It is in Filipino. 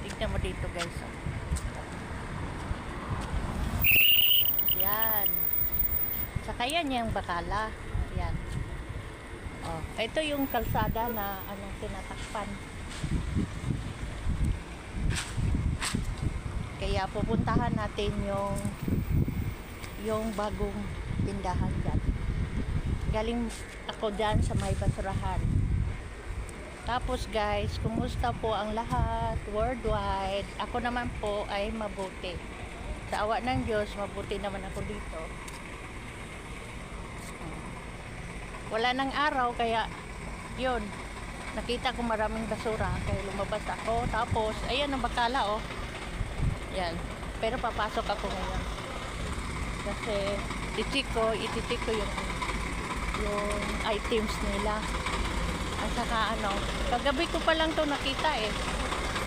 Tignan mo dito guys. Oh. Yan. Saka yan yung bakala. Yan. Oh, ito yung kalsada na anong tinatakpan. Kaya pupuntahan natin yung bagong tindahan dyan. Galing ako dyan sa may basurahan. Tapos guys, kumusta po ang lahat worldwide? Ako naman po ay mabuti. Sa awa ng Diyos, mabuti naman ako dito. Wala nang araw, kaya yun, nakita ko maraming basura, kaya lumabas ako. Tapos, ayan ang bakala, oh. Yan. Pero papasok ako ngayon. Kasi, ititik ko yung items nila. At saka, kagabi ko pa lang to nakita, eh.